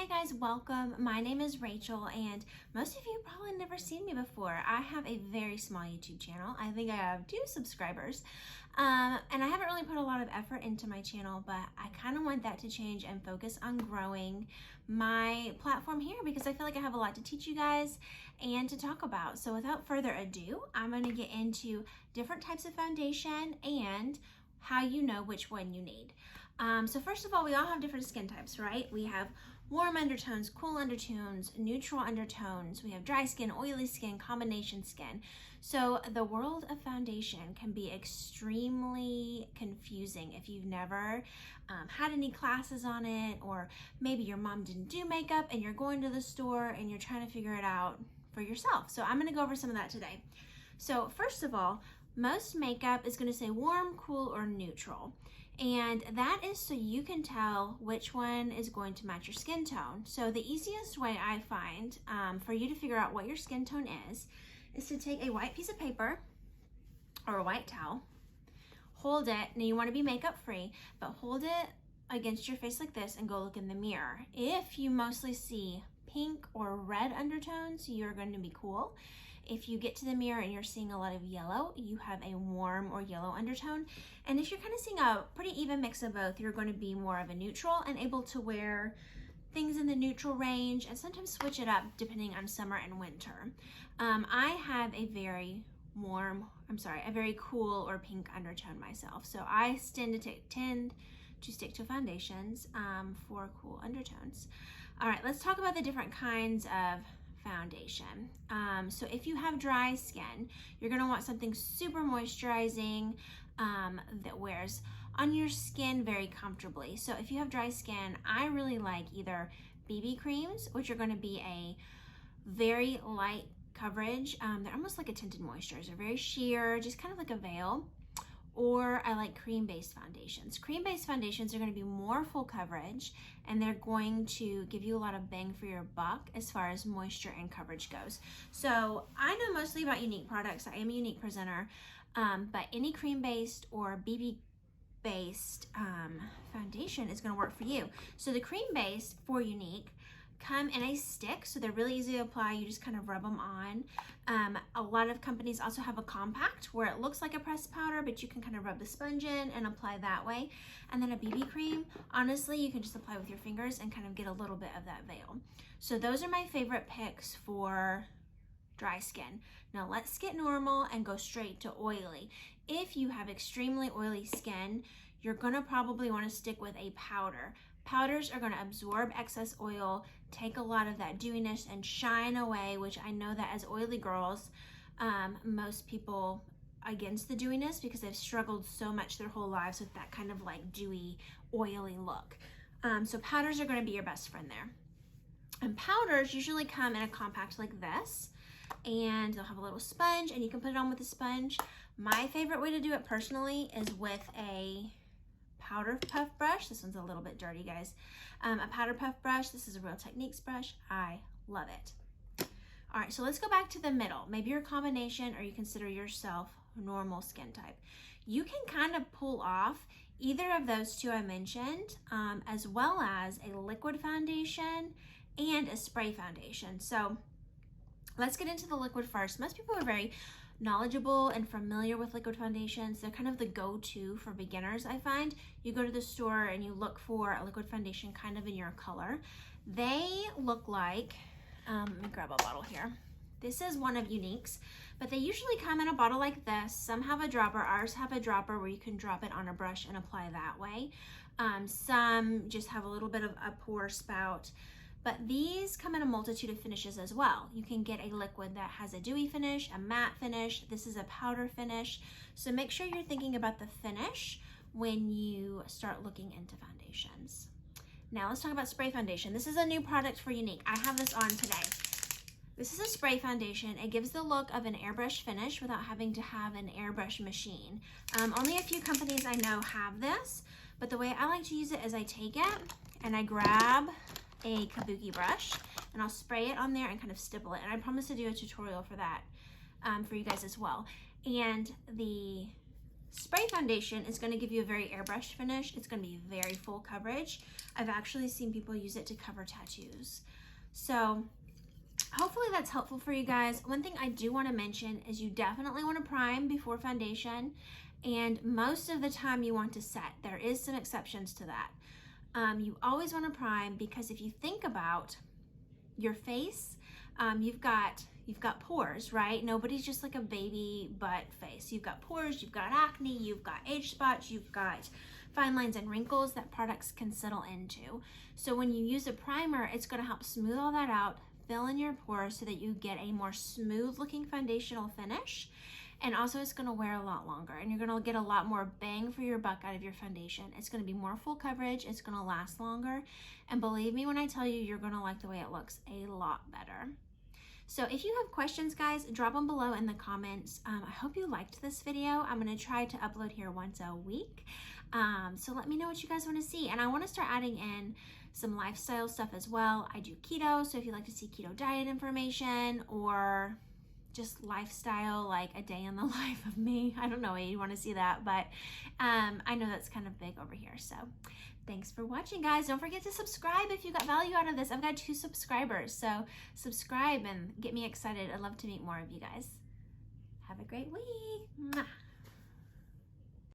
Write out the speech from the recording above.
Hi guys, welcome. My name is Rachel and most of you probably never seen me before. I have a very small YouTube channel. I think I have 2 subscribers and I haven't really put a lot of effort into my channel, but I kind of want that to change and focus on growing my platform here because I feel like I have a lot to teach you guys and to talk about. So without further ado, I'm going to get into different types of foundation and how you know which one you need. So first of all, we all have different skin types, right? We have warm undertones, cool undertones, neutral undertones. We have dry skin, oily skin, combination skin. So the world of foundation can be extremely confusing if you've never had any classes on it, or maybe your mom didn't do makeup and you're going to the store and you're trying to figure it out for yourself. So I'm going to go over some of that today. So first of all, most makeup is going to say warm, cool, or neutral. And that is so you can tell which one is going to match your skin tone. So the easiest way I find for you to figure out what your skin tone is to take a white piece of paper or a white towel, hold it, now you want to be makeup free, but hold it against your face like this and go look in the mirror. If you mostly see pink or red undertones, you're going to be cool. If you get to the mirror and you're seeing a lot of yellow, you have a warm or yellow undertone. And if you're kind of seeing a pretty even mix of both, you're going to be more of a neutral and able to wear things in the neutral range and sometimes switch it up depending on summer and winter. I have a very cool or pink undertone myself. So I tend to stick to foundations for cool undertones. All right, let's talk about the different kinds of foundation. So if you have dry skin, you're going to want something super moisturizing that wears on your skin very comfortably. So if you have dry skin, I really like either BB creams, which are going to be a very light coverage. They're almost like a tinted moisturizer, very sheer, just kind of like a veil. Or I like cream-based foundations. Cream-based foundations are going to be more full coverage and they're going to give you a lot of bang for your buck as far as moisture and coverage goes. So I know mostly about Younique products. I am a Younique presenter, but any cream-based or BB-based foundation is going to work for you. So the cream-based for Younique come in a stick, so they're really easy to apply. You just kind of rub them on. A lot of companies also have a compact where it looks like a pressed powder, but you can kind of rub the sponge in and apply that way. And then a BB cream, honestly, you can just apply with your fingers and kind of get a little bit of that veil. So those are my favorite picks for dry skin. Now let's get normal and go straight to oily. If you have extremely oily skin, you're gonna probably want to stick with a powder. Powders are going to absorb excess oil, take a lot of that dewiness and shine away, which I know that as oily girls, most people against the dewiness because they've struggled so much their whole lives with that kind of like dewy, oily look. So powders are going to be your best friend there. And powders usually come in a compact like this, and they'll have a little sponge and you can put it on with a sponge. My favorite way to do it personally is with a powder puff brush. This one's a little bit dirty, guys. A powder puff brush. This is a Real Techniques brush. I love it. All right, so let's go back to the middle. Maybe you're a combination or you consider yourself normal skin type. You can kind of pull off either of those 2 I mentioned, as well as a liquid foundation and a spray foundation. So let's get into the liquid first. Most people are very knowledgeable and familiar with liquid foundations. They're kind of the go-to for beginners, I find. You go to the store and you look for a liquid foundation kind of in your color. They look like, let me grab a bottle here. This is one of Younique's, but they usually come in a bottle like this. Some have a dropper. Ours have a dropper where you can drop it on a brush and apply that way. Some just have a little bit of a pour spout. But these come in a multitude of finishes as well. You can get a liquid that has a dewy finish, a matte finish. This is a powder finish. So make sure you're thinking about the finish when you start looking into foundations. Now let's talk about spray foundation. This is a new product for Younique. I have this on today. This is a spray foundation. It gives the look of an airbrush finish without having to have an airbrush machine. Only a few companies I know have this, but the way I like to use it is I take it and I grab a kabuki brush and I'll spray it on there and kind of stipple it, and I promise to do a tutorial for that for you guys as well. And the Spray foundation is going to give you a very airbrushed finish. It's going to be very full coverage. I've actually seen people use it to cover tattoos. So hopefully that's helpful for you guys. One thing I do want to mention is you definitely want to prime before foundation, and most of the time you want to set. There is some exceptions to that. You always want to prime because if you think about your face, you've got pores, right? Nobody's just like a baby butt face. You've got pores, you've got acne, you've got age spots, you've got fine lines and wrinkles that products can settle into. So when you use a primer, it's going to help smooth all that out, fill in your pores so that you get a more smooth looking foundational finish. And also it's going to wear a lot longer, and you're going to get a lot more bang for your buck out of your foundation. It's going to be more full coverage, it's going to last longer, and believe me when I tell you, you're going to like the way it looks a lot better. So if you have questions, guys, drop them below in the comments. I hope you liked this video. I'm going to try to upload here once a week. So let me know what you guys want to see. And I want to start adding in some lifestyle stuff as well. I do keto, so if you'd like to see keto diet information or just lifestyle, like a day in the life of me, I don't know why you want to see that, but I know that's kind of big over here. So thanks for watching, guys. Don't forget to subscribe if you got value out of this. I've got 2 subscribers, so subscribe and get me excited. I'd love to meet more of you guys. Have a great week. Mwah.